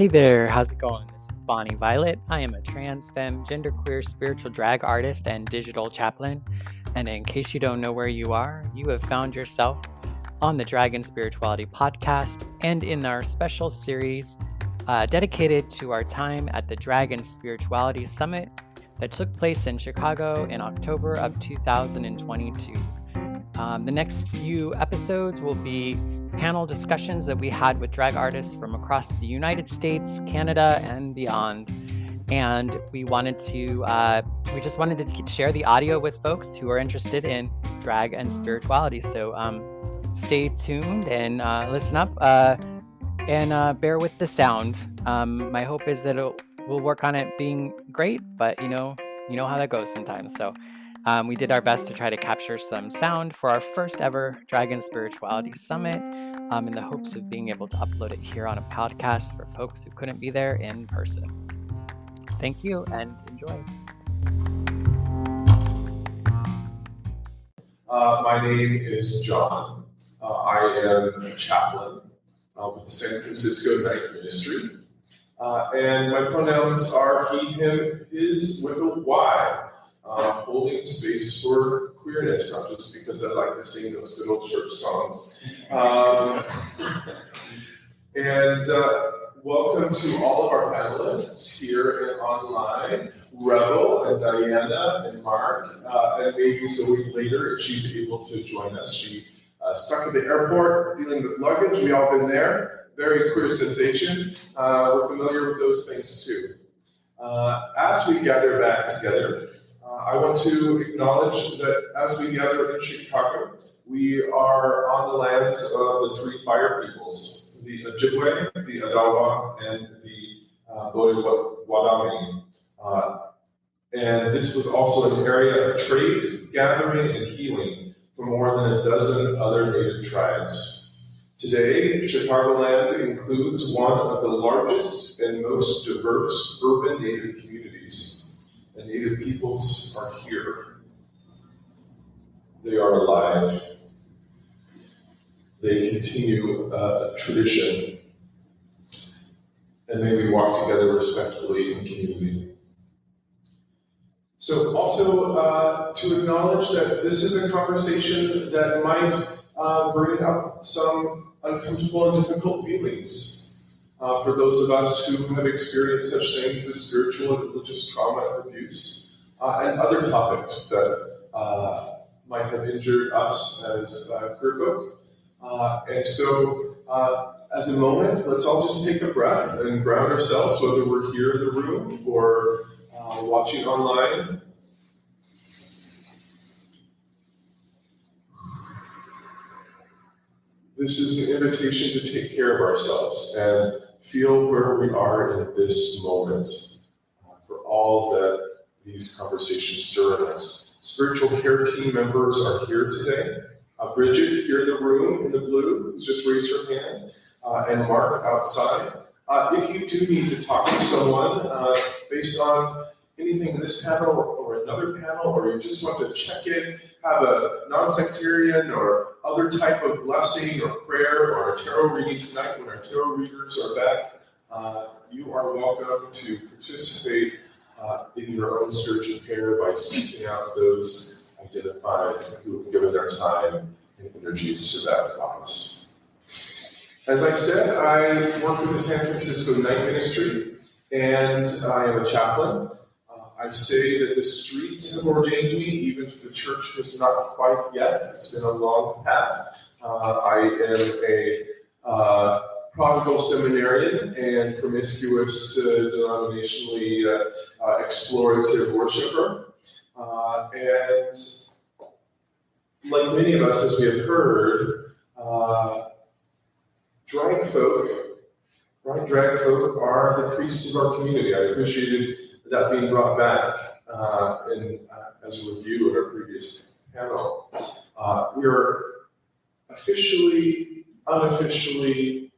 Hey there, how's it going? This is Bonnie Violet. I am a trans, femme, genderqueer, spiritual drag artist and digital chaplain. And in case you don't know where you are, you have found yourself on the Dragon Spirituality podcast and in our special series dedicated to our time at the Dragon Spirituality Summit that took place in Chicago in October of 2022. The next few episodes will be panel discussions that we had with drag artists from across the United States, Canada, and beyond. And we just wanted to share the audio with folks who are interested in drag and spirituality. So stay tuned and listen up and bear with the sound. My hope is that we'll work on it being great, but you know how that goes sometimes. So we did our best to try to capture some sound for our first ever Dragon Spirituality Summit in the hopes of being able to upload it here on a podcast for folks who couldn't be there in person. Thank you and enjoy. My name is John. I am a chaplain with the San Francisco Night Ministry. And my pronouns are he, him, his, with a Y. Holding space for queerness, not just because I like to sing those good old church songs. And welcome to all of our panelists here and online, Revel and Diana and Mark, and maybe a week later if she's able to join us. She stuck at the airport dealing with luggage. We all been there. Very queer sensation. We're familiar with those things too. As we gather back together, I want to acknowledge that as we gather in Chicago, we are on the lands of the three fire peoples, the Ojibwe, the Odawa, and the Bodawami. And this was also an area of trade, gathering, and healing for more than a dozen other native tribes. Today, Chicagoland includes one of the largest and most diverse urban native communities. The native peoples are here. They are alive. They continue a tradition. And may we walk together respectfully in community. So also to acknowledge that this is a conversation that might bring up some uncomfortable and difficult feelings. For those of us who have experienced such things as spiritual and religious trauma and abuse, and other topics that might have injured us as queer folk. And so, as a moment, let's all just take a breath and ground ourselves, whether we're here in the room or watching online. This is an invitation to take care of ourselves and feel where we are in this moment for all that these conversations stir in us. Spiritual care team members are here today. Bridget here in the room in the blue, just raise her hand, and Mark outside. If you do need to talk to someone based on anything in this panel or another panel, or you just want to check in, have a non-sectarian or other type of blessing or prayer or a tarot reading tonight when our tarot readers are back, you are welcome to participate in your own spiritual care by seeking out those identified who have given their time and energies to that cause. As I said, I work with the San Francisco Night Ministry, and I am a chaplain. I say that the streets have ordained me, even if the church has not quite yet. It's been a long path. I am a prodigal seminarian and promiscuous, denominationally explorative worshiper. And like many of us, as we have heard, drag folk are the priests of our community. I appreciated that being brought back as a review of our previous panel. We're officially, unofficially,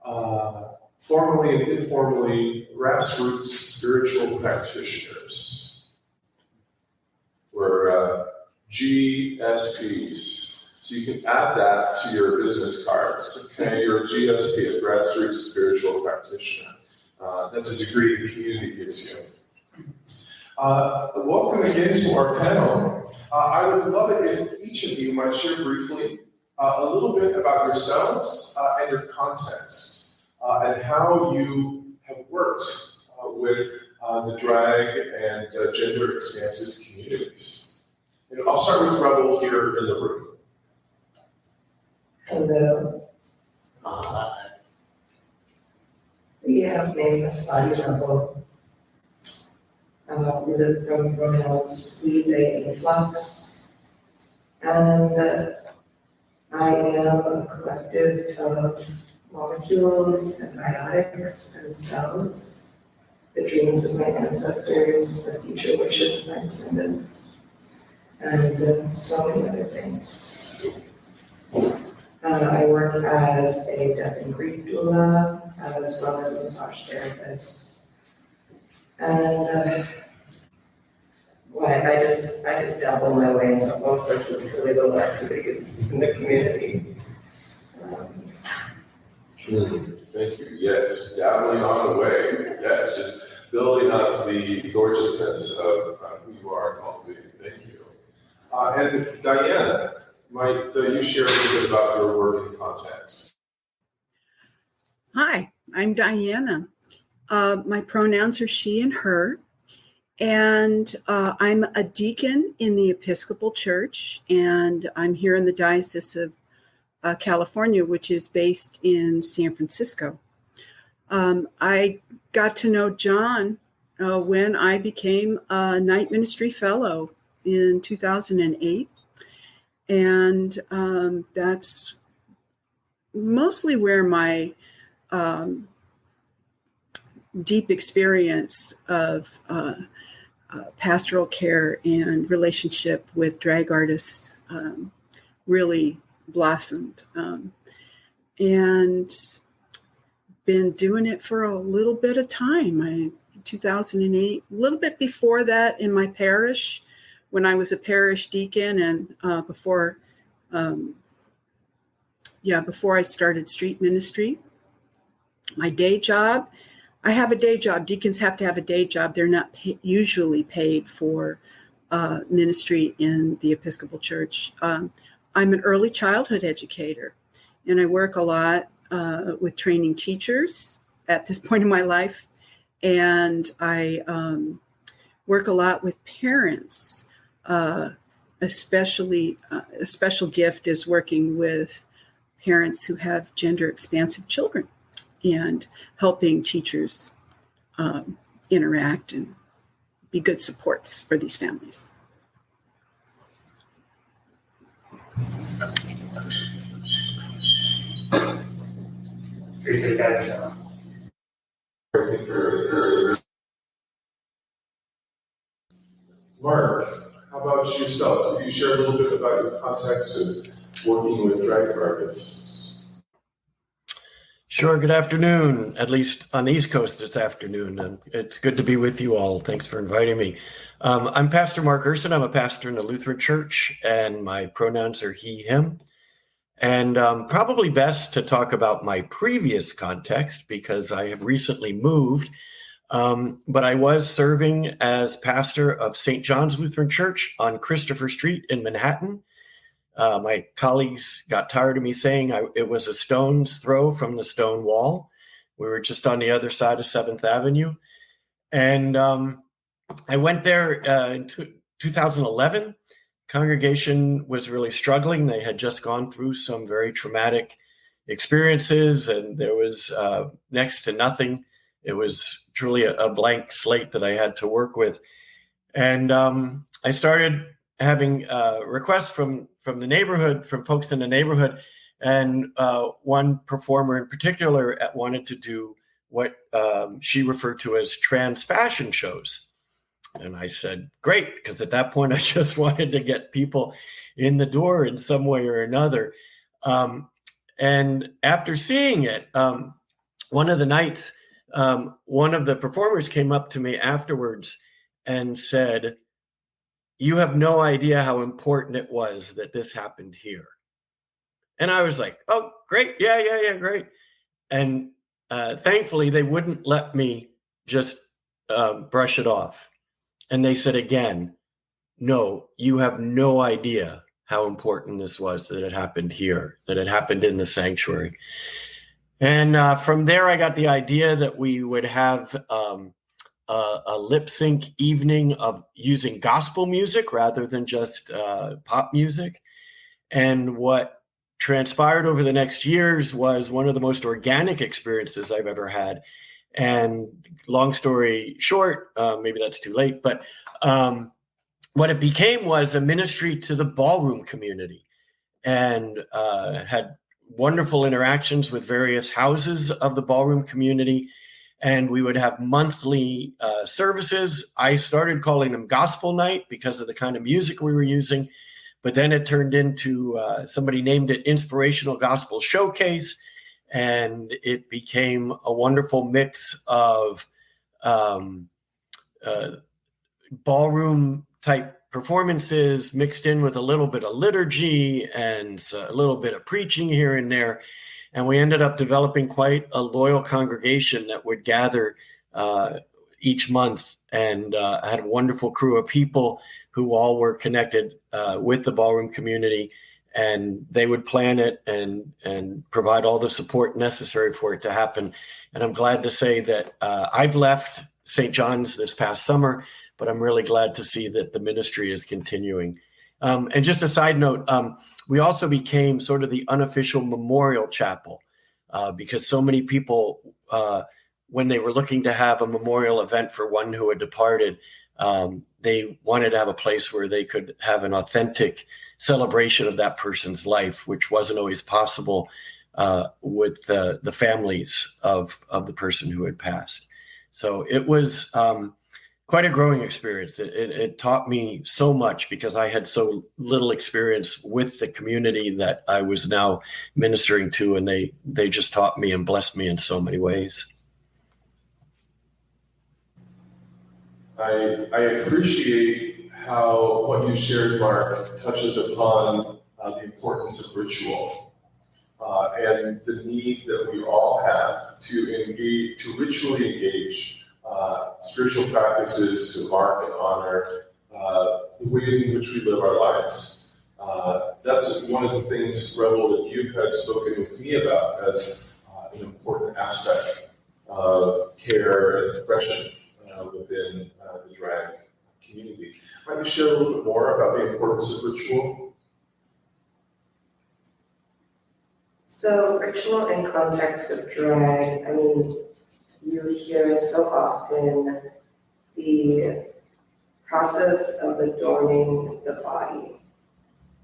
formally and informally grassroots spiritual practitioners. We're GSPs. So you can add that to your business cards. Okay, you're a GSP, a grassroots spiritual practitioner. That's a degree the community gives you. Welcome again to our panel. I would love it if each of you might share briefly a little bit about yourselves and your context, and how you have worked with the drag and gender expansive communities. And I'll start with Revel here in the room. Hello. We have named this body Revel. We live from pronouns we, they, and flux. And I am a collective of molecules and biotics and cells, the dreams of my ancestors, the future wishes of my descendants, and so many other things. I work as a death and grief doula, as well as a massage therapist. And I just dabble my way into all sorts of silly little activities in the community. Thank you. Yes, dabbling on the way. Yes, just building up the gorgeousness of who you are and cultivating. Thank you. And Diana, might you share a little bit about your working context? Hi, I'm Diana. My pronouns are she and her, and I'm a deacon in the Episcopal Church, and I'm here in the Diocese of California, which is based in San Francisco. I got to know John when I became a night ministry fellow in 2008. And that's mostly where my deep experience of pastoral care and relationship with drag artists really blossomed. And been doing it for a little bit of time. 2008, a little bit before that in my parish, when I was a parish deacon, and before I started street ministry. My day job, I have a day job. Deacons have to have a day job. They're not usually paid for ministry in the Episcopal Church. I'm an early childhood educator, and I work a lot with training teachers at this point in my life, and I work a lot with parents. Especially a special gift is working with parents who have gender expansive children and helping teachers interact and be good supports for these families. Mark, how about yourself? Can you share a little bit about your context of working with drag artists? Sure. Good afternoon. At least on the East Coast, it's afternoon, and it's good to be with you all. Thanks for inviting me. I'm Pastor Mark Urson. I'm a pastor in the Lutheran Church, and my pronouns are he, him. And probably best to talk about my previous context because I have recently moved. But I was serving as pastor of St. John's Lutheran Church on Christopher Street in Manhattan. My colleagues got tired of me saying it was a stone's throw from the stone wall. We were just on the other side of 7th Avenue. And I went there in 2011. Congregation was really struggling. They had just gone through some very traumatic experiences, and there was next to nothing. It was truly a blank slate that I had to work with. And I started having requests from the neighborhood, from folks in the neighborhood. And one performer in particular wanted to do what she referred to as trans fashion shows. And I said, great, because at that point I just wanted to get people in the door in some way or another. And after seeing it, one of the nights, one of the performers came up to me afterwards and said, you have no idea how important it was that this happened here. And I was like, oh, great. Yeah, great. And thankfully, they wouldn't let me just brush it off. And they said again, no, you have no idea how important this was, that it happened here, that it happened in the sanctuary. And from there, I got the idea that we would have a lip sync evening of using gospel music rather than just pop music. And what transpired over the next years was one of the most organic experiences I've ever had. And long story short, maybe that's too late, but what it became was a ministry to the ballroom community, and had wonderful interactions with various houses of the ballroom community. And we would have monthly services. I started calling them gospel night because of the kind of music we were using. But then it turned into, somebody named it Inspirational Gospel Showcase. And it became a wonderful mix of ballroom type performances mixed in with a little bit of liturgy and a little bit of preaching here and there. And we ended up developing quite a loyal congregation that would gather each month. And I had a wonderful crew of people who all were connected with the ballroom community. And they would plan it and provide all the support necessary for it to happen. And I'm glad to say that I've left St. John's this past summer, but I'm really glad to see that the ministry is continuing. And just a side note, we also became sort of the unofficial memorial chapel because so many people, when they were looking to have a memorial event for one who had departed, they wanted to have a place where they could have an authentic celebration of that person's life, which wasn't always possible with the families of the person who had passed. So it was quite a growing experience. It taught me so much because I had so little experience with the community that I was now ministering to, and they just taught me and blessed me in so many ways. I appreciate how what you shared, Mark, touches upon the importance of ritual and the need that we all have to engage, to ritually engage spiritual practices, to mark and honor the ways in which we live our lives. That's one of the things, Revel, that you had spoken with me about as an important aspect of care and expression within the drag community. Might you share a little bit more about the importance of ritual? So ritual in context of drag, I mean, you hear so often the process of adorning the body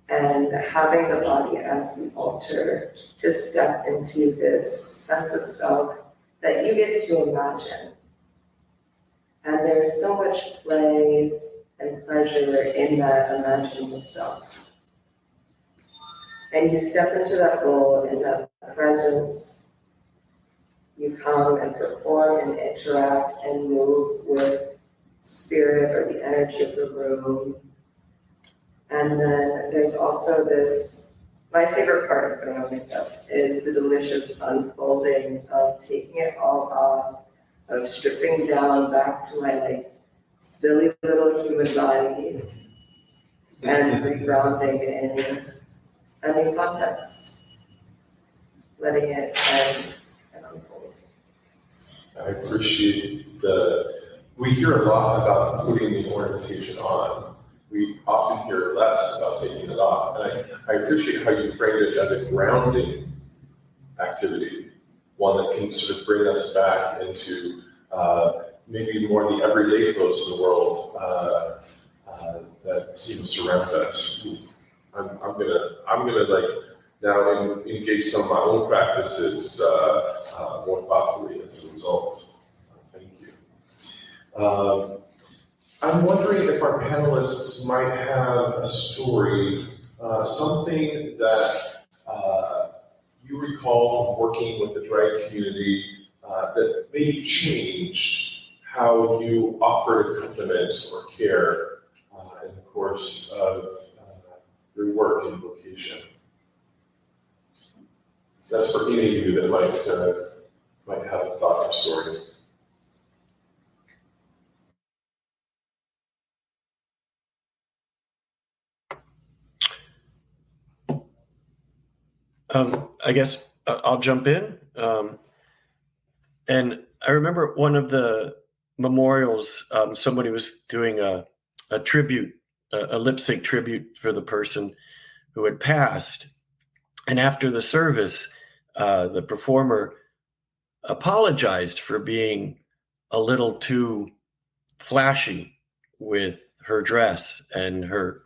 and having the body as the altar to step into this sense of self that you get to imagine. And there's so much play and pleasure in that imagining of self. And you step into that role, in that presence. You come and perform and interact and move with spirit or the energy of the room. And then there's also this, my favorite part of putting on makeup is the delicious unfolding of taking it all off, of stripping down back to my silly little human body and regrounding in a new context, letting it end and unfold. I appreciate we hear a lot about putting the ornamentation on. We often hear less about taking it off. And I appreciate how you framed it as a grounding activity, one that can sort of bring us back into maybe more the everyday flows of the world that seem to surround us. I'm gonna now engage some of my own practices more thoughtfully as a result. Thank you. I'm wondering if our panelists might have a story, something that you recall from working with the drag community that maybe changed how you offered accompaniment or care in the course of your work and vocation. That's for any of you that might have a thought or story. I guess I'll jump in. And I remember one of the memorials, somebody was doing a tribute, a lip sync tribute for the person who had passed. And after the service, the performer apologized for being a little too flashy with her dress and her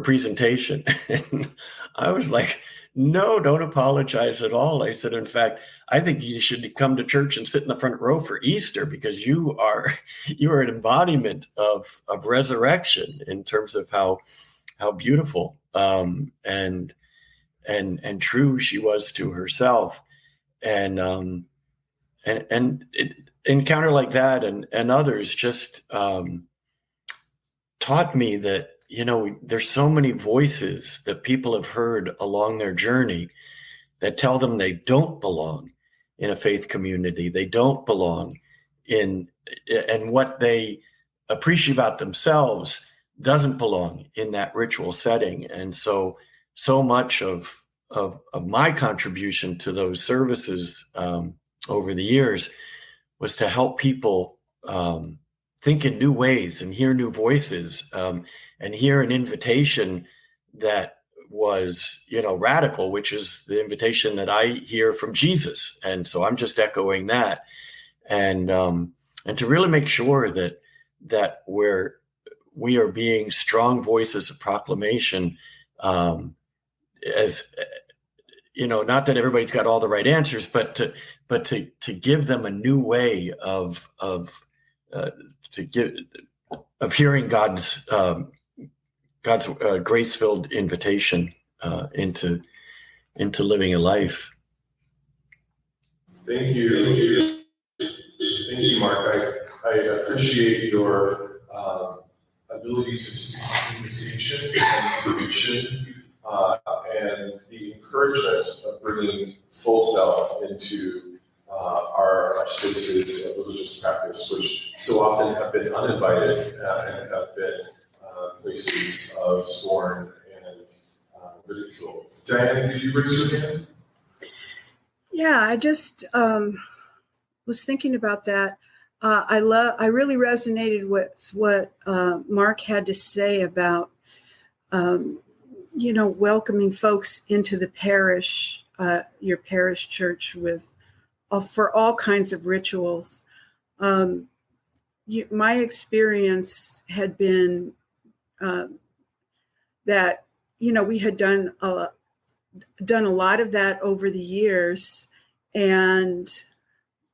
presentation. And I was like, no, don't apologize at all. I said, in fact, I think you should come to church and sit in the front row for Easter, because you are an embodiment of resurrection in terms of how beautiful and true she was to herself. And encounter like that and others just taught me that, there's so many voices that people have heard along their journey that tell them they don't belong in a faith community. They don't belong and what they appreciate about themselves doesn't belong in that ritual setting. And so much of my contribution to those services over the years was to help people think in new ways and hear new voices, and hear an invitation that was, radical, which is the invitation that I hear from Jesus. And so I'm just echoing that, and to really make sure that we are being strong voices of proclamation, as not that everybody's got all the right answers, but to give them a new way of hearing God's grace-filled invitation into living a life. Thank you, Mark. I appreciate your ability to speak invitation and creation, and the encouragement of bringing full self into our spaces of religious practice, which so often have been uninvited and have been places of scorn and ridicule. Diane, did you raise your hand? Yeah, I just was thinking about that. I really resonated with what Mark had to say about welcoming folks into the parish, your parish church, for all kinds of rituals. My experience had been that we had done a lot of that over the years, and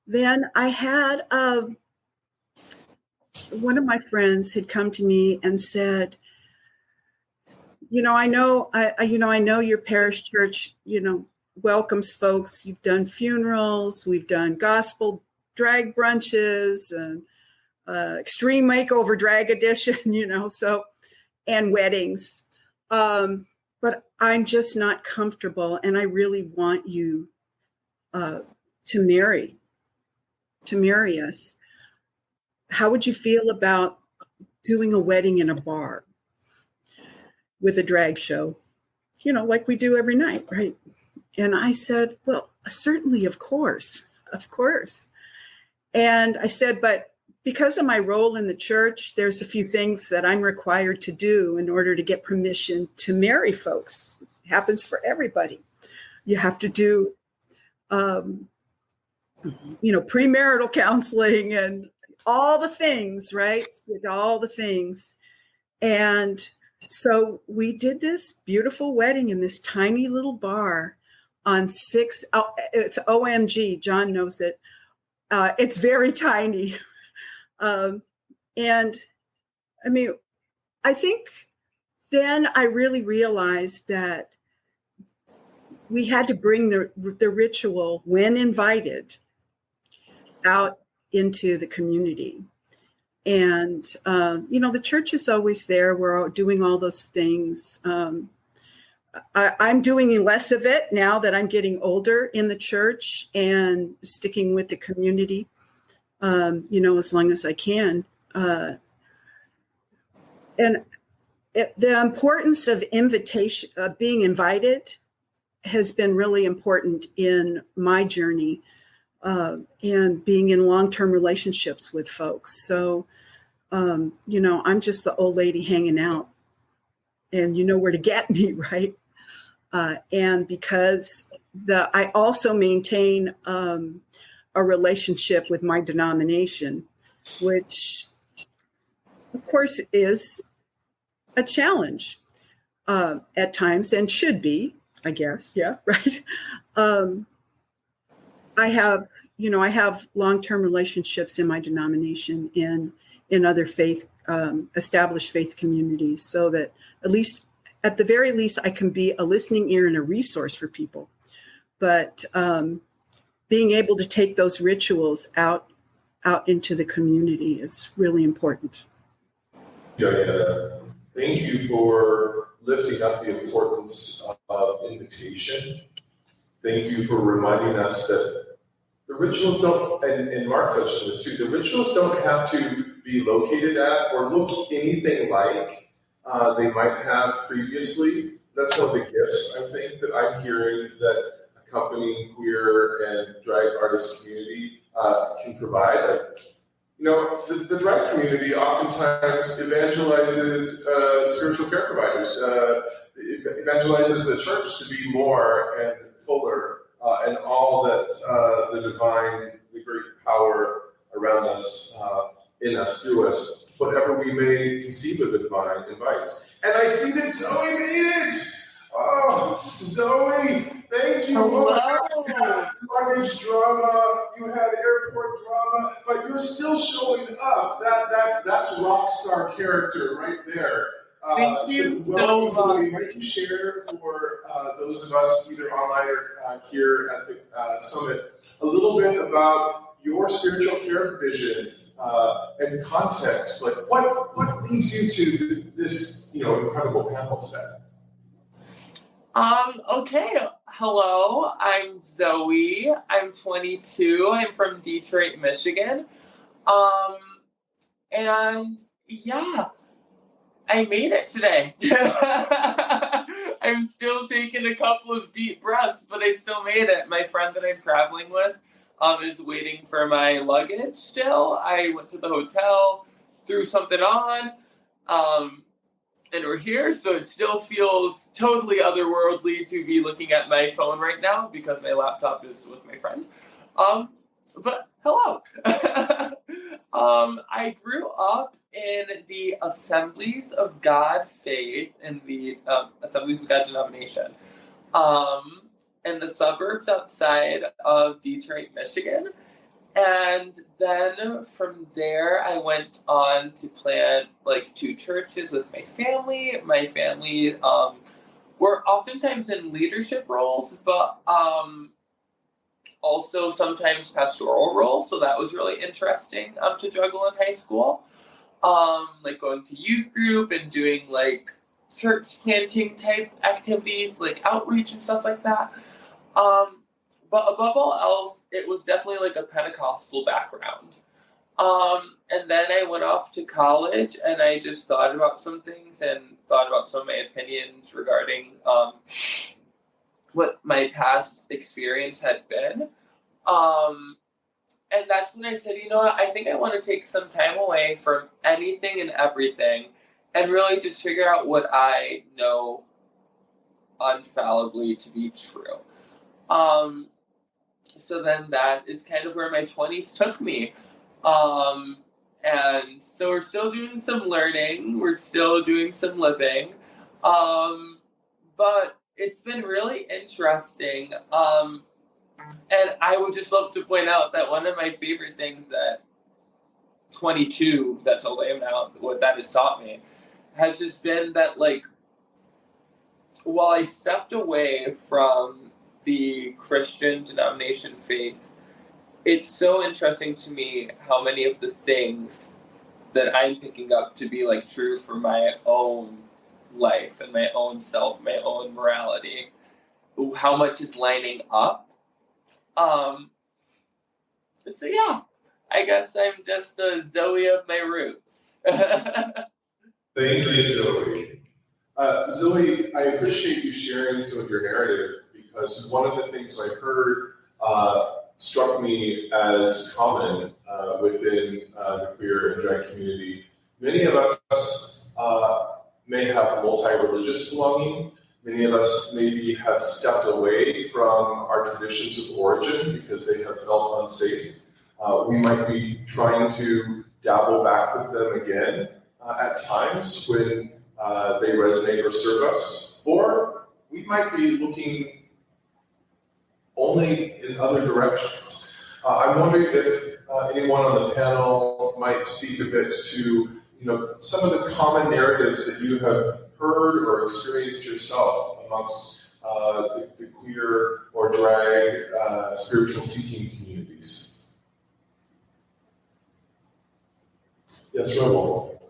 then I had one of my friends had come to me and said, I know your parish church, welcomes folks. You've done funerals, we've done gospel drag brunches and extreme makeover drag edition, and weddings. But I'm just not comfortable, and I really want you to marry us. How would you feel about doing a wedding in a bar with a drag show, like we do every night, right? And I said, well, certainly, of course. And I said, but because of my role in the church, there's a few things that I'm required to do in order to get permission to marry folks. It happens for everybody. You have to do, premarital counseling and all the things, right? All the things. And so we did this beautiful wedding in this tiny little bar on it's OMG, John knows it. It's very tiny. And I mean, I think then I really realized that we had to bring the ritual, when invited, out into the community. And, the church is always there. We're doing all those things. I'm doing less of it now that I'm getting older in the church and sticking with the community, as long as I can. And the importance of invitation, being invited, has been really important in my journey, and being in long-term relationships with folks. So, I'm just the old lady hanging out, and you know where to get me, right? And because I also maintain a relationship with my denomination, which of course is a challenge at times, and should be, I guess. Yeah, right. I have long-term relationships in my denomination, in other established faith communities, so that at the very least, I can be a listening ear and a resource for people. But being able to take those rituals out into the community is really important. Yeah. Thank you for lifting up the importance of invitation. Thank you for reminding us that the rituals don't, and Mark touched on this too, the rituals don't have to be located at or look anything like they might have previously. That's one of the gifts, I think, that I'm hearing that accompanying queer and drag artist community can provide. The drag community oftentimes evangelizes spiritual care providers, evangelizes the church to be more and fuller, and all that the divine, the great power around us, in us, through us, whatever we may conceive of the divine invites. And I see that Zoe made it! Oh, Zoe, thank you. Hello. Oh, you had luggage drama, you had airport drama, but you're still showing up. That's rock star character right there. Thank you so much. Zoe, might you share for those of us either online or here at the summit a little bit about your spiritual care vision and context? Like what leads you to this incredible panel today? Okay. Hello, I'm Zoe. I'm 22. I'm from Detroit, Michigan. And yeah, I made it today. I'm still taking a couple of deep breaths, but I still made it. My friend that I'm traveling with is waiting for my luggage still. I went to the hotel, threw something on, and we're here, so it still feels totally otherworldly to be looking at my phone right now because my laptop is with my friend. But hello. I grew up in the Assemblies of God faith, in the Assemblies of God denomination, in the suburbs outside of Detroit, Michigan. And then from there, I went on to plant like 2 churches with my family. My family were oftentimes in leadership roles, but also sometimes pastoral roles. So that was really interesting to juggle in high school. Like going to youth group and doing like church planting type activities, like outreach and stuff like that. But above all else, it was definitely like a Pentecostal background. And then I went off to college and I just thought about some things and thought about some of my opinions regarding what my past experience had been. And that's when I said, you know what, I think I want to take some time away from anything and everything and really just figure out what I know infallibly to be true. So then that is kind of where my 20s took me. And so we're still doing some learning, we're still doing some living, but it's been really interesting. And I would just love to point out that one of my favorite things that 22, that's how old I am now, what that has taught me, has just been that, like, while I stepped away from the Christian denomination faith, it's so interesting to me how many of the things that I'm picking up to be like true for my own life and my own self, my own morality, how much is lining up. So yeah, I guess I'm just a Zoe of my roots. Thank you, Zoe. Zoe, I appreciate you sharing some of your narrative, because one of the things I heard struck me as common within the queer and drag community. Many of us may have multi-religious belonging. Many of us maybe have stepped away from our traditions of origin because they have felt unsafe. We might be trying to dabble back with them again at times when they resonate or serve us. Or we might be looking only in other directions. I'm wondering if anyone on the panel might speak a bit to some of the common narratives that you have heard or experienced yourself amongst the queer or drag spiritual seeking communities. Yes, Revel.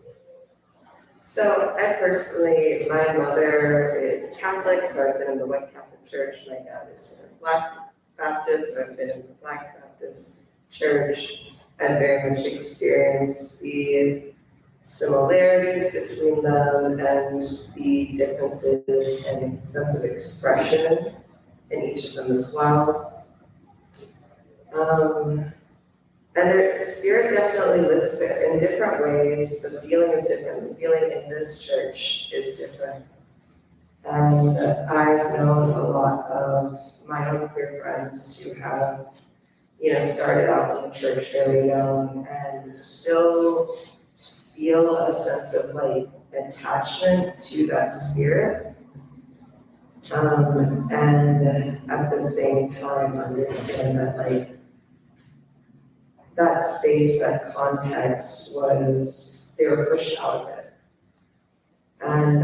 So I personally, my mother is Catholic, so I've been in the White Catholic Church. My dad is a Black Baptist, so I've been in the Black Baptist Church. I've very much experienced the similarities between them and the differences and sense of expression in each of them as well. And the spirit definitely lives there in different ways. The feeling is different. The feeling in this church is different. And I've known a lot of my own queer friends who have, started out in the church very young and still feel a sense of attachment to that spirit. And at the same time understand that that space, that context they were pushed out of it. And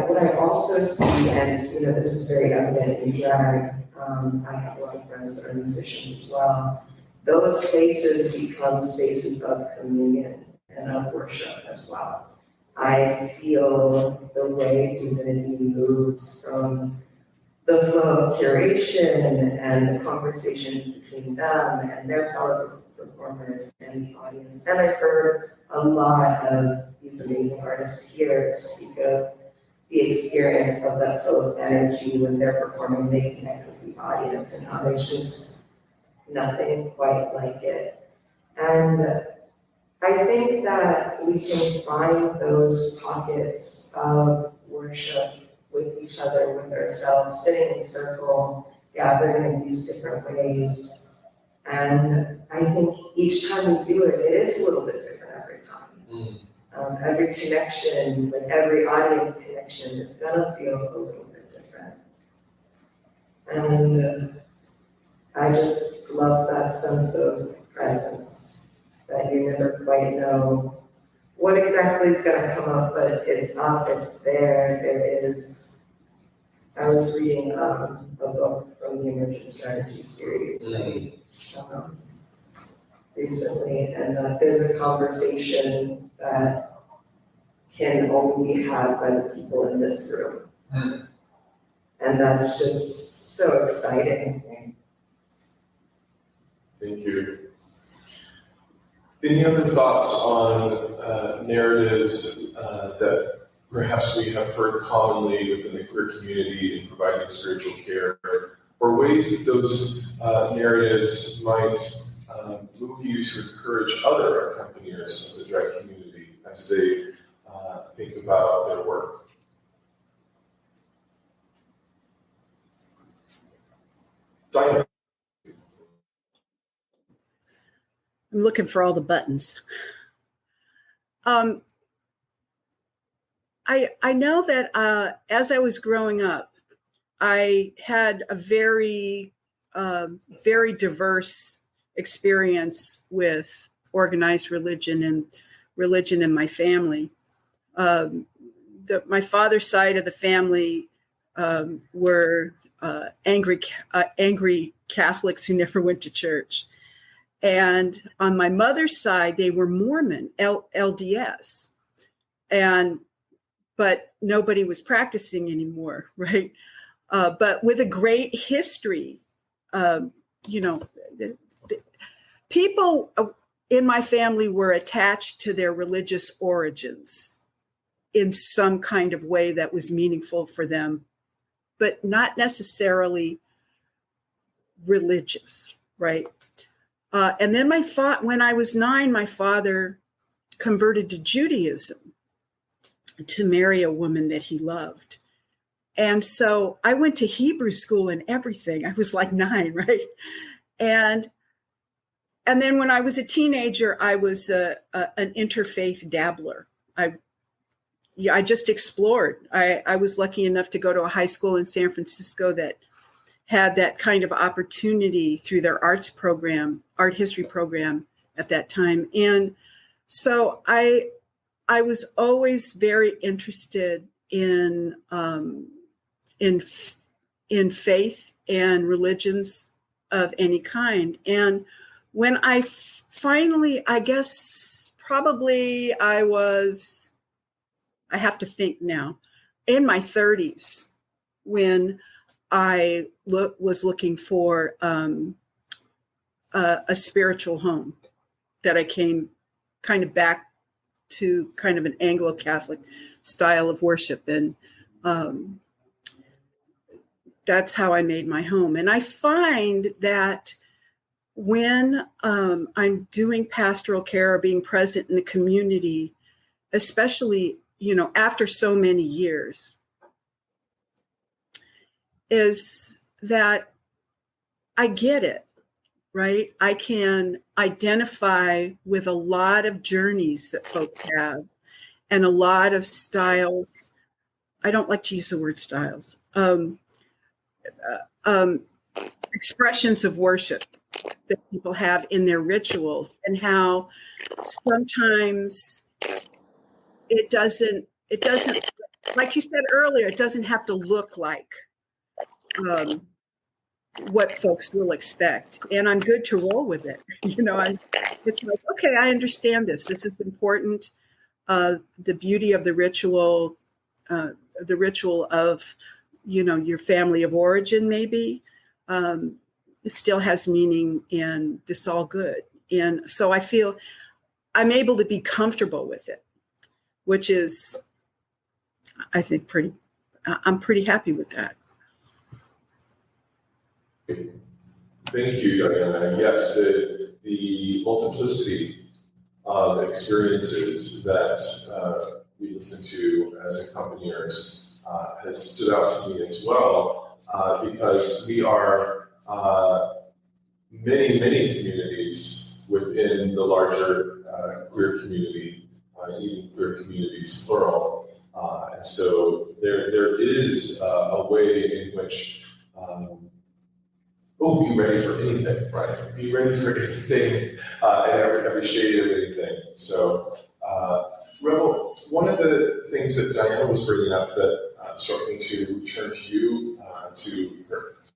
what I also see, and this is very evident in drag, I have a lot of friends that are musicians as well, those spaces become spaces of communion and of worship as well. I feel the way divinity moves from the flow of curation and the conversation between them and their fellow performers and the audience. And I've heard a lot of these amazing artists here speak of the experience of that flow of energy when they're performing, they connect with the audience and how there's just nothing quite like it. And I think that we can find those pockets of worship with each other, with ourselves, sitting in circle, gathering in these different ways. And I think each time we do it, it is a little bit different every time. Every connection, every audience connection, is gonna feel a little bit different. And I just love that sense of presence, that you never quite know what exactly is gonna come up, but it's up, it's there, it is. I was reading a book from the Emergent Strategy series recently, and there's a conversation that can only be had by the people in this room. And that's just so exciting. Thank you. Any other thoughts on narratives that perhaps we have heard commonly within the queer community in providing spiritual care, or ways that those narratives might move you to encourage other accompaniers of the drag community as they think about their work? Diane. I'm looking for all the buttons. I know that as I was growing up, I had a very, very diverse experience with organized religion and religion in my family. My father's side of the family were angry Catholics who never went to church. And on my mother's side, they were Mormon, LDS. And but nobody was practicing anymore, right? But with a great history, people in my family were attached to their religious origins in some kind of way that was meaningful for them, but not necessarily religious, right? And then when I was 9, my father converted to Judaism to marry a woman that he loved. And so I went to Hebrew school and everything. I was like 9, right? And then when I was a teenager, I was an interfaith dabbler. I just explored. I was lucky enough to go to a high school in San Francisco that had that kind of opportunity through their art history program at that time. And so I was always very interested in faith and religions of any kind. And when I finally, I guess probably I have to think now, in my 30s, when I was looking for a spiritual home, that I came kind of back to kind of an Anglo-Catholic style of worship. And that's how I made my home. And I find that when I'm doing pastoral care or being present in the community, especially, after so many years, is that I get it, right? I can identify with a lot of journeys that folks have and a lot of styles. I don't like to use the word styles. Expressions of worship that people have in their rituals, and how sometimes it doesn't, like you said earlier, it doesn't have to look like what folks will expect. And I'm good to roll with it. It's like, okay, I understand this. This is important. The beauty of the ritual of, your family of origin, maybe, still has meaning, and this all good. And so I feel I'm able to be comfortable with it, which is, I think, I'm pretty happy with that. Thank you, Diana. Yes, the multiplicity of experiences that we listen to as accompaniers has stood out to me as well, because we are many communities within the larger queer community, even queer communities plural. And so there is a way in which be ready for anything, right? Be ready for anything, and every shade of anything. So, Revel, one of the things that Diana was bringing up that struck me to turn to you to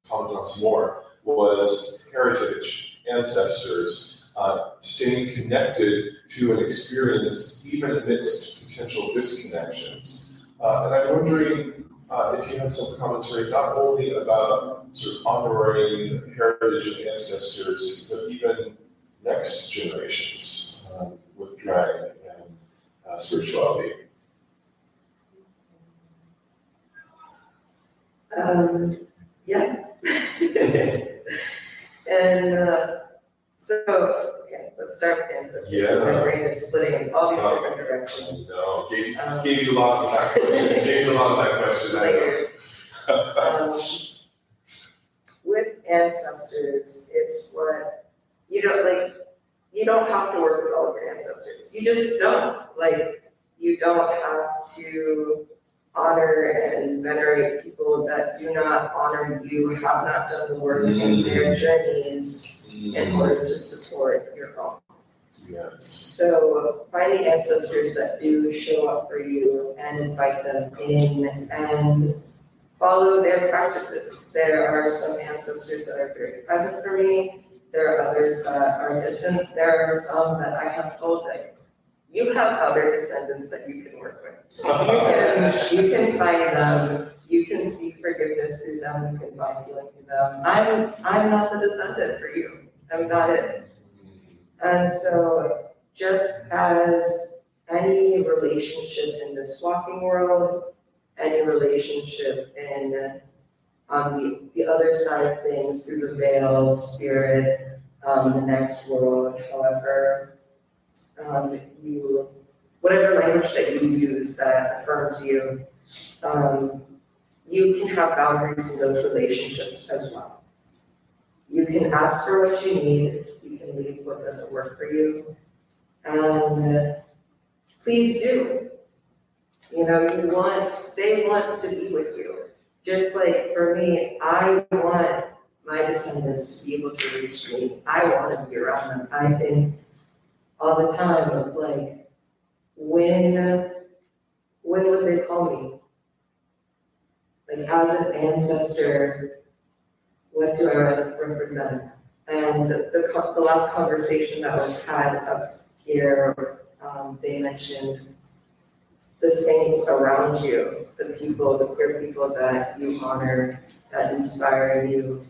comment on some more was heritage, ancestors, staying connected to an experience even amidst potential disconnections. And I'm wondering if you have some commentary not only about sort of honoring heritage and ancestors, but even next generations with drag and spirituality. Yeah. And okay, let's start with ancestors. Yeah. My brain is splitting in all these different directions. No, gave you a lot of that question. Gave you a lot of that question. Layers. With ancestors, it's what you don't have to work with all of your ancestors. You just don't. You don't have to honor and venerate people that do not honor you, have not done the work in their journeys in order to support your own. Yes. So find the ancestors that do show up for you and invite them in and follow their practices. There are some ancestors that are very present for me. There are others that are distant. There are some that I have told that you have other descendants that you can work with. You can find them, you can seek forgiveness through them, you can find healing through them. I'm not the descendant for you. I'm not it. And so just as any relationship in this walking world, any relationship in on the other side of things, through the veil, spirit, the next world, however, whatever language that you use that affirms you, you can have boundaries in those relationships as well. You can ask for what you need, you can leave what doesn't work for you, and please do. You know, they want to be with you. Just like for me, I want my descendants to be able to reach me. I want to be around them. I think all the time of like, when would they call me? Like as an ancestor, what do I represent? And the last conversation that was had up here, they mentioned the saints around you, the people, the queer people that you honor, that inspire you.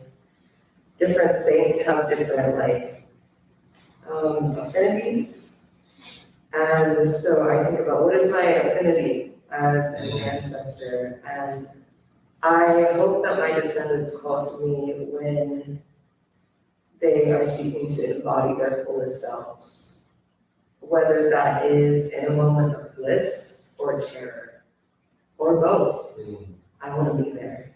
Different saints have different affinities. And so I think about what is my affinity as an ancestor, and I hope that my descendants call to me when they are seeking to embody their fullest selves, whether that is in a moment of bliss or terror, or both. I want to be there.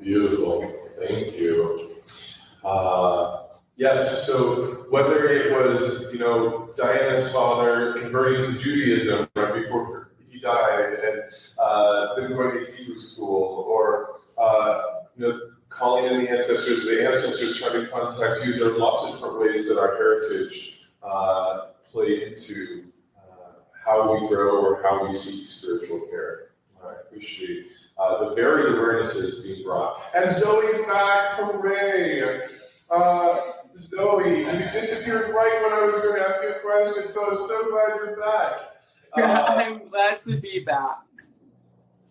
Beautiful, thank you. Yes, so whether it was, Diana's father converting to Judaism right before he died, and then going to Hebrew school, or calling in the ancestors trying to contact you. There are lots of different ways that our heritage play into how we grow or how we seek spiritual care. I appreciate the varied awarenesses being brought. And Zoe's back, hooray! Zoe, you disappeared right when I was going to ask you a question, so I'm so glad you're back. I'm glad to be back.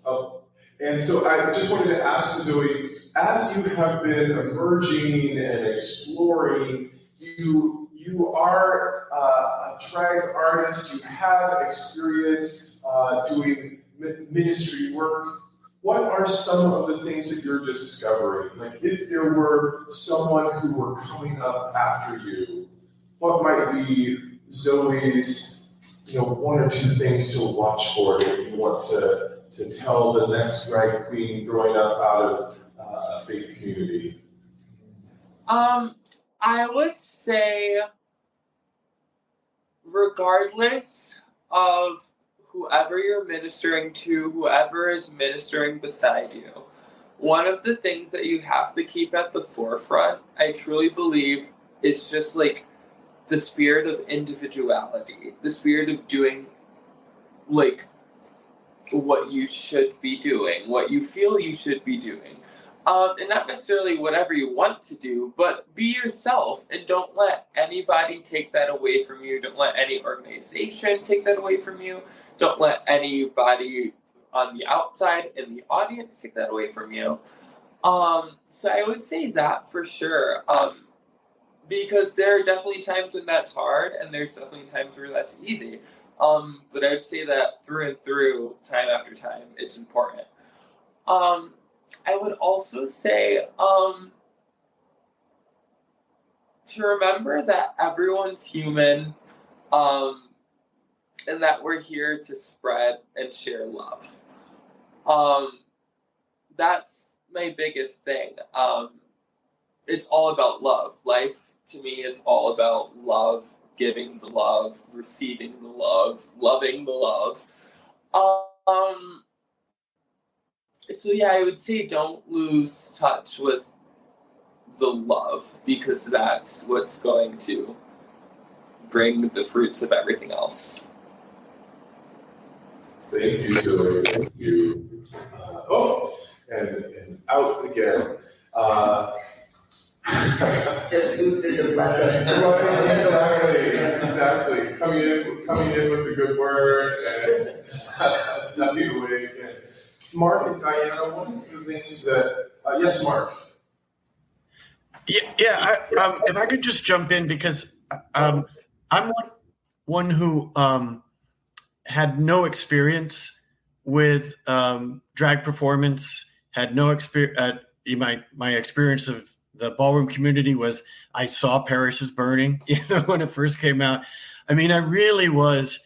Oh, and so I just wanted to ask Zoe, as you have been emerging and exploring, you are a drag artist, you have experience doing ministry work. What are some of the things that you're discovering? Like if there were someone who were coming up after you, what might be Zoe's, one or two things to watch for that you want to tell the next drag queen growing up out of a faith community? I would say, regardless of whoever you're ministering to, whoever is ministering beside you, one of the things that you have to keep at the forefront, I truly believe, is just like the spirit of individuality, the spirit of doing like what you should be doing, what you feel you should be doing. And not necessarily whatever you want to do, but be yourself and don't let anybody take that away from you. Don't let any organization take that away from you. Don't let anybody on the outside in the audience take that away from you. So I would say that for sure. Because there are definitely times when that's hard, and there's definitely times where that's easy. But I would say that through and through, time after time, it's important. I would also say to remember that everyone's human, and that we're here to spread and share love. That's my biggest thing. It's all about love. Life, to me, is all about love, giving the love, receiving the love, loving the love. So yeah, I would say don't lose touch with the love, because that's what's going to bring the fruits of everything else. Thank you, Zoe. Thank you. And out again. Just suited to bless us. Right, exactly. Coming in with a good word and stepping away again. Mark and Diana, one of the things that, yes, Mark. Yeah. If I could just jump in, because I'm one who had no experience with drag performance. Had no experience. My experience of the ballroom community was I saw parishes burning. When it first came out. I mean, I really was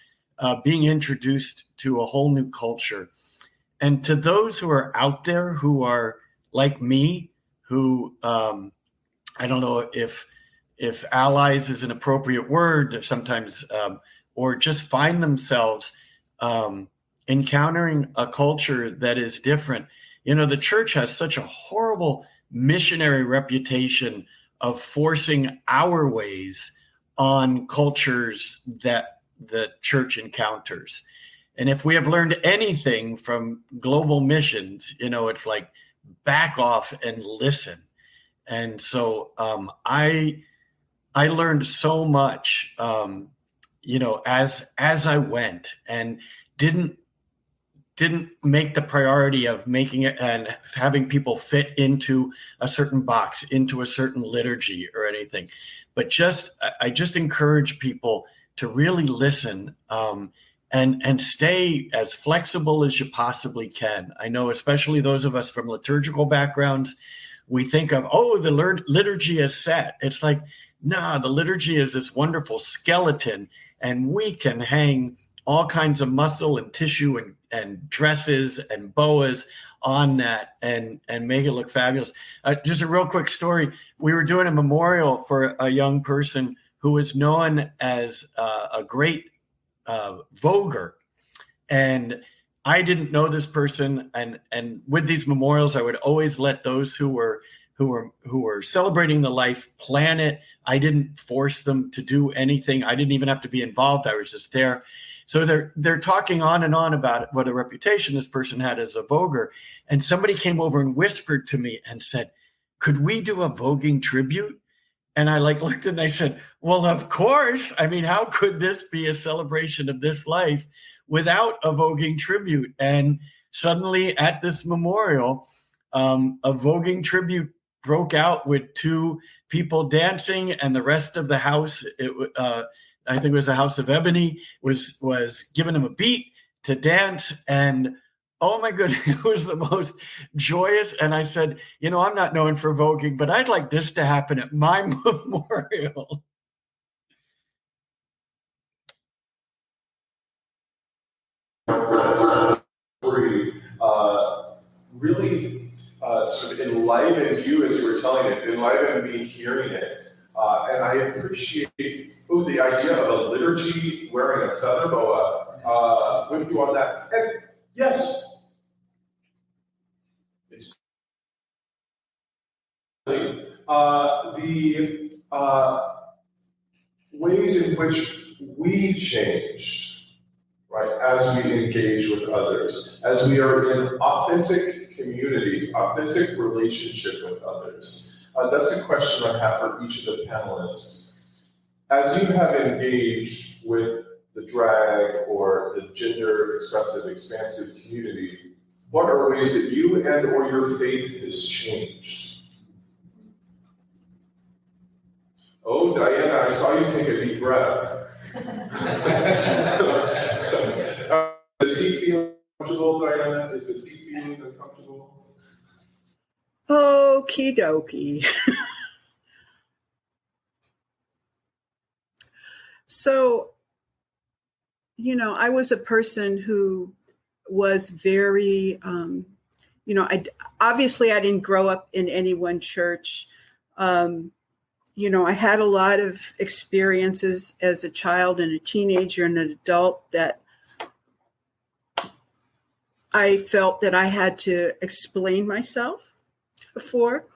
being introduced to a whole new culture. And to those who are out there who are like me, who I don't know if allies is an appropriate word sometimes, or just find themselves encountering a culture that is different. The church has such a horrible missionary reputation of forcing our ways on cultures that the church encounters. And if we have learned anything from global missions, it's like back off and listen. And so I learned so much, as I went, and didn't make the priority of making it and having people fit into a certain box, into a certain liturgy or anything, but I just encourage people to really listen and stay as flexible as you possibly can. I know, especially those of us from liturgical backgrounds, we think of, the liturgy is set. It's like, nah, the liturgy is this wonderful skeleton, and we can hang all kinds of muscle and tissue and dresses and boas on that and make it look fabulous. Just a real quick story. We were doing a memorial for a young person who was known as a great voguer. And I didn't know this person. And with these memorials, I would always let those who were celebrating the life plan it. I didn't force them to do anything. I didn't even have to be involved. I was just there. So they're talking on and on about what a reputation this person had as a voguer. And somebody came over and whispered to me and said, "Could we do a voguing tribute?" And I looked and I said, "Well, of course. I mean, how could this be a celebration of this life without a voguing tribute?" And suddenly at this memorial, a voguing tribute broke out with two people dancing, and the rest of the house, I think it was the House of Ebony, was giving them a beat to dance. And oh my goodness, it was the most joyous. And I said, I'm not known for voguing, but I'd like this to happen at my memorial. Really sort of enlivened you as you were telling it, enlivened me hearing it. And I appreciate the idea of a liturgy wearing a feather boa with you on that. And yes, it's the ways in which we changed, right, as we engage with others, as we are in authentic community, authentic relationship with others. That's a question I have for each of the panelists. As you have engaged with the drag or the gender expressive, expansive community, what are ways that you and or your faith has changed? Oh, Diana, I saw you take a deep breath. Does the seat feel comfortable, Diana? Is the seat feeling uncomfortable? Okie dokie. So, I was a person who was very, obviously I didn't grow up in any one church. I had a lot of experiences as a child and a teenager and an adult that I felt that I had to explain myself for.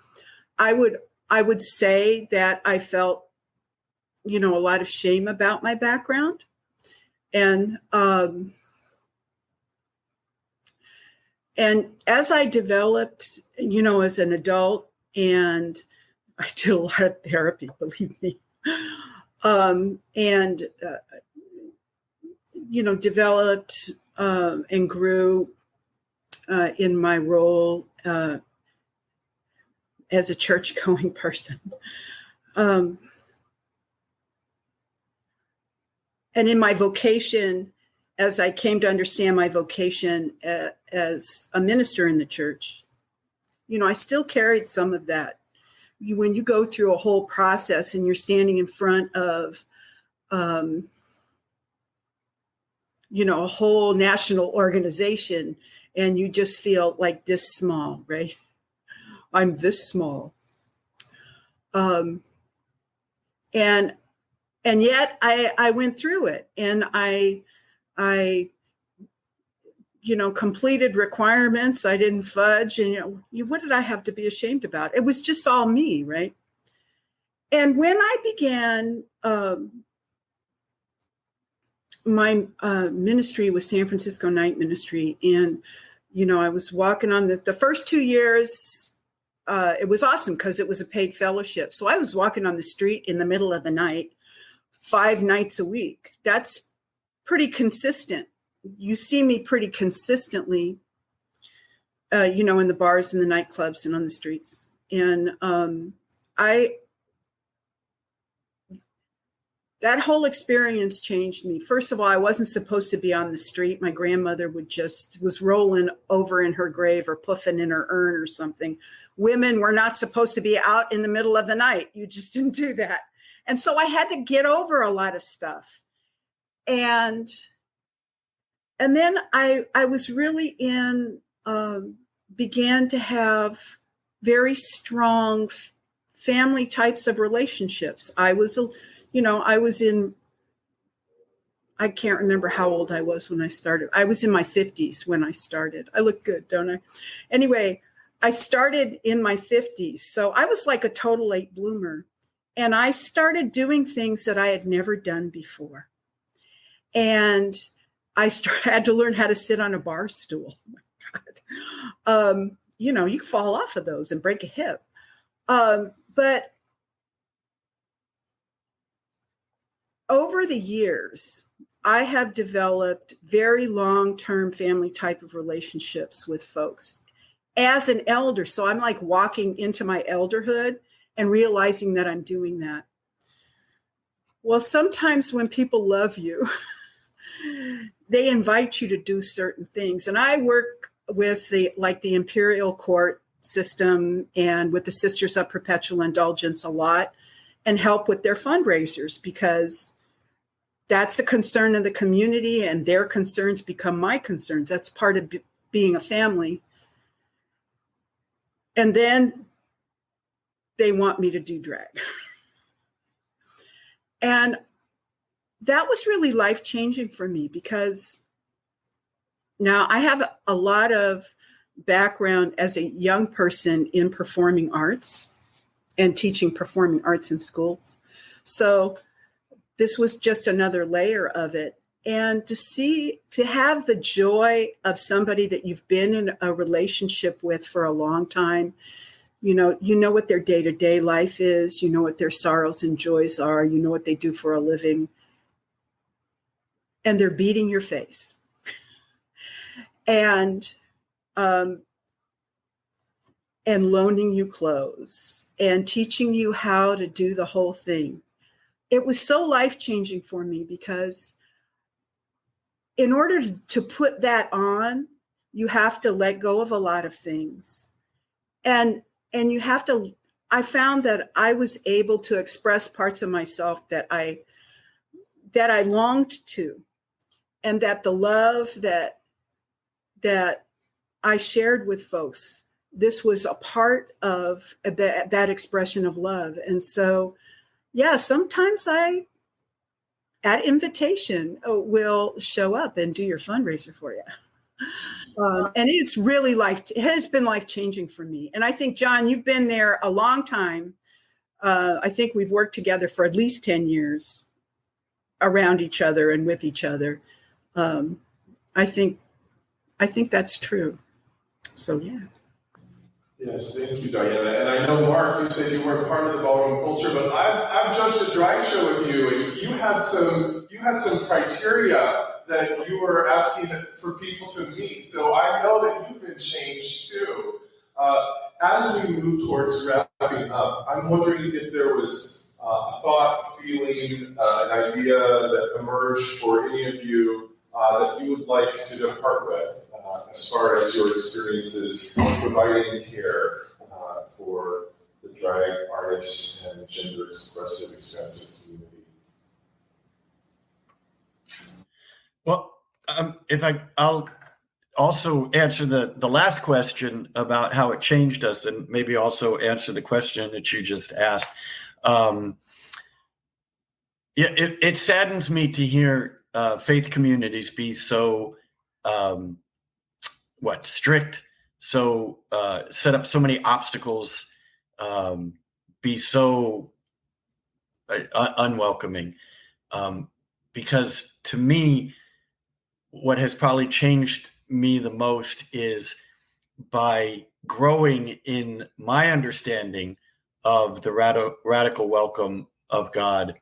I would say that I felt, a lot of shame about my background. And as I developed, as an adult and I did a lot of therapy, believe me. Developed and grew in my role as a church-going person. And in my vocation, as I came to understand my vocation as a minister in the church, I still carried some of that. When you go through a whole process and you're standing in front of, a whole national organization, and you just feel like this small, right? I'm this small. And yet I went through it, and I completed requirements. I didn't fudge. And, what did I have to be ashamed about? It was just all me, right? And when I began my ministry was San Francisco Night Ministry, and, I was walking on the first 2 years. It was awesome because it was a paid fellowship. So I was walking on the street in the middle of the night, 5 nights a week. That's pretty consistent. You see me pretty consistently, in the bars and the nightclubs and on the streets. And that whole experience changed me. First of all, I wasn't supposed to be on the street. My grandmother was rolling over in her grave or puffing in her urn or something. Women were not supposed to be out in the middle of the night. You just didn't do that. And so I had to get over a lot of stuff. And then I was really began to have very strong family types of relationships. I can't remember how old I was when I started. I was in my 50s when I started. I look good, don't I? Anyway, I started in my 50s. So I was like a total late bloomer. And I started doing things that I had never done before. And I had to learn how to sit on a bar stool. Oh my God. You fall off of those and break a hip. But over the years, I have developed very long-term family type of relationships with folks as an elder. So I'm like walking into my elderhood and realizing that I'm doing that. Well, sometimes when people love you, they invite you to do certain things. And I work with the imperial court system and with the Sisters of Perpetual Indulgence a lot, and help with their fundraisers, because that's the concern of the community, and their concerns become my concerns. That's part of being a family. And then they want me to do drag. And that was really life-changing for me, because now I have a lot of background as a young person in performing arts and teaching performing arts in schools. So this was just another layer of it. And to have the joy of somebody that you've been in a relationship with for a long time, you know what their day-to-day life is, you know what their sorrows and joys are, you know what they do for a living, and they're beating your face. And loaning you clothes and teaching you how to do the whole thing. It was so life-changing for me, because in order to put that on, you have to let go of a lot of things. And you have to, I found that I was able to express parts of myself that I longed to, and that the love that I shared with folks, this was a part of that expression of love. And so, yeah, sometimes I, at invitation, will show up and do your fundraiser for you. And it's really it has been life-changing for me. And I think, John, you've been there a long time. I think we've worked together for at least 10 years around each other and with each other. I think that's true. So, yeah. Yes, thank you, Diana. And I know, Mark, you said you weren't part of the ballroom culture, but I've judged a drag show with you, and you had some criteria that you were asking for people to meet. So I know that you've been changed too. As we move towards wrapping up, I'm wondering if there was a thought, feeling, an idea that emerged for any of you that you would like to depart with as far as your experiences providing care for the drag artists and gender expressive, expansive community. Well, I'll also answer the last question about how it changed us, and maybe also answer the question that you just asked. It saddens me to hear faith communities be so strict, so set up so many obstacles, be so unwelcoming. Because to me, what has probably changed me the most is by growing in my understanding of the radical welcome of God,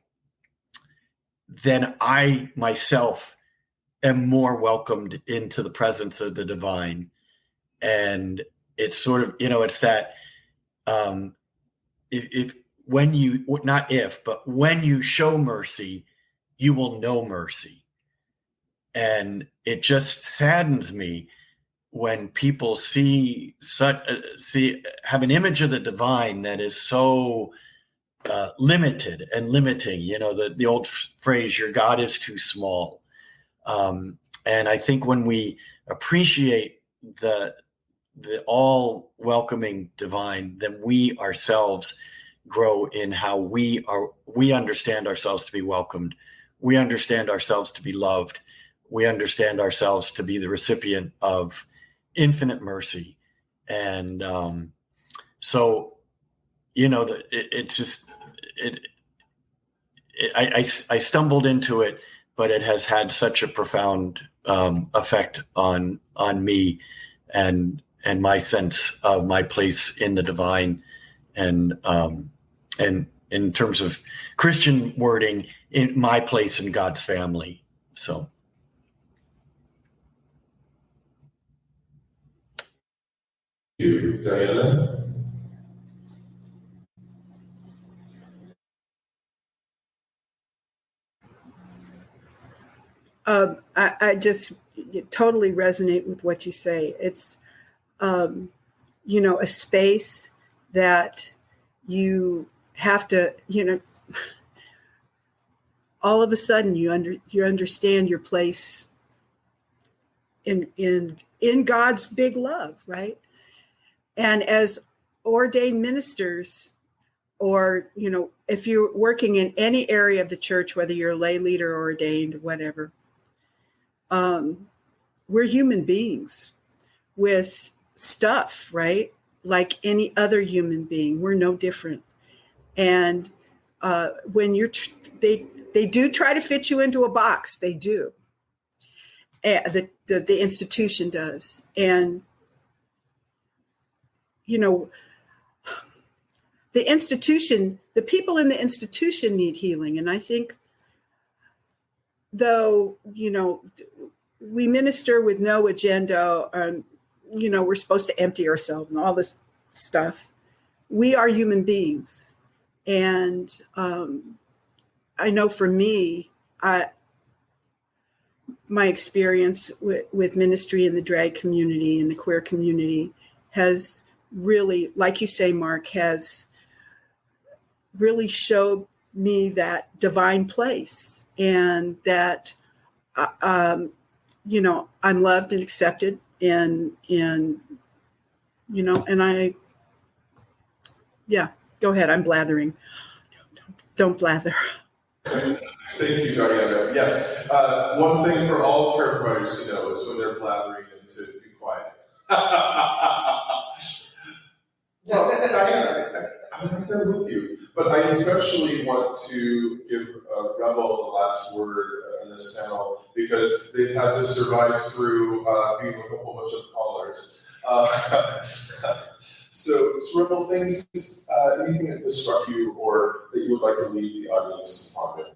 then I myself am more welcomed into the presence of the divine. And it's sort of, it's that when you show mercy, you will know mercy. And it just saddens me when people have an image of the divine that is so limited and limiting. The old phrase, your God is too small. And I think when we appreciate the all welcoming divine, then we ourselves grow in how we understand ourselves to be welcomed. We understand ourselves to be loved. We understand ourselves to be the recipient of infinite mercy. And I stumbled into it, but it has had such a profound effect on me and my sense of my place in the divine, and in terms of Christian wording, in my place in God's family. So. Thank you, Diana. I just totally resonate with what you say. It's, a space that you have to, all of a sudden you understand your place in God's big love, right? And as ordained ministers, or, if you're working in any area of the church, whether you're a lay leader or ordained, whatever, we're human beings with stuff, right? Like any other human being, we're no different. And when they do try to fit you into a box, they do. The institution does. And, the institution, the people in the institution need healing. And I think, though, we minister with no agenda, we're supposed to empty ourselves and all this stuff. We are human beings. And I know for me, my experience with ministry in the drag community and the queer community has really, like you say, Mark, has really showed me that divine place, and that I'm loved and accepted, and go ahead, I'm blathering. Don't blather. Thank you, Diana. Yes, one thing for all care providers to know is when they're blathering and to be quiet. Well, Diana, I'm right there with you. But I especially want to give Revel the last word in this panel, because they've had to survive through being with a whole bunch of callers. So Revel, things, anything that has struck you or that you would like to leave the audience on with?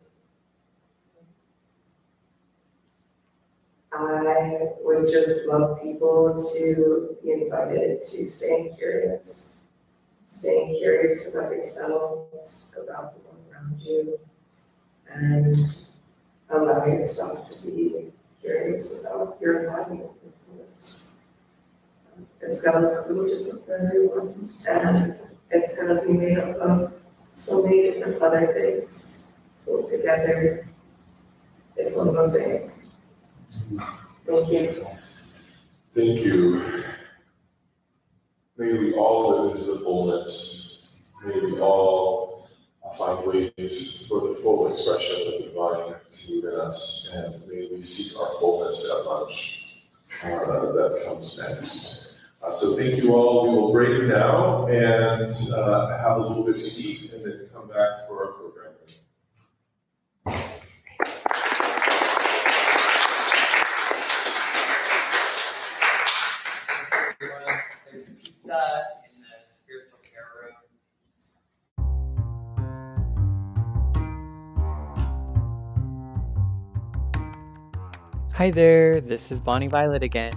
I would just love people to be invited to staying curious about yourselves, about the world around you, and allow yourself to be curious about your environment. It's going to look a little different for everyone, and it's going to be made up of so many different other things pulled together. It's a mosaic. Thank you. Thank you. May we all live into the fullness. May we all find ways for the full expression of the divine to within us, and may we seek our fullness at lunch that comes next. So thank you all. We will break now and have a little bit to eat, and then come back for our programming. There's pizza in the spiritual care room. Hi there, this is Bonnie Violet again.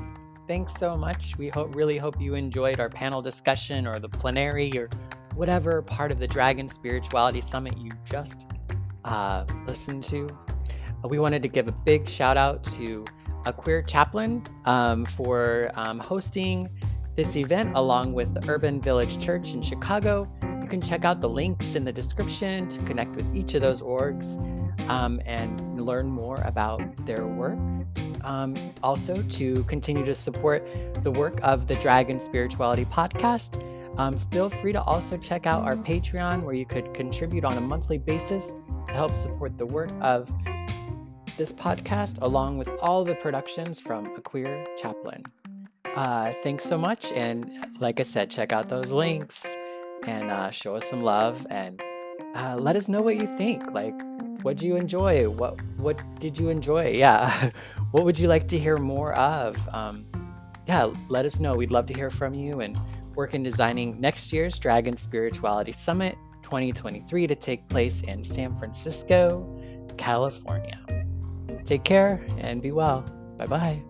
Thanks so much. We really hope you enjoyed our panel discussion or the plenary or whatever part of the Dragon Spirituality Summit you just listened to. We wanted to give a big shout out to a queer chaplain for hosting this event along with the Urban Village Church in Chicago. You can check out the links in the description to connect with each of those orgs and learn more about their work. Also, to continue to support the work of the Dragon Spirituality Podcast, feel free to also check out our Patreon, where you could contribute on a monthly basis to help support the work of this podcast, along with all the productions from a queer chaplain. Thanks so much, and like I said, check out those links and show us some love, and let us know what you think. Like, what did you enjoy? What did you enjoy? Yeah. What would you like to hear more of? Yeah, let us know. We'd love to hear from you, and work in designing next year's Dragon Spirituality Summit 2023 to take place in San Francisco, California. Take care and be well. Bye-bye.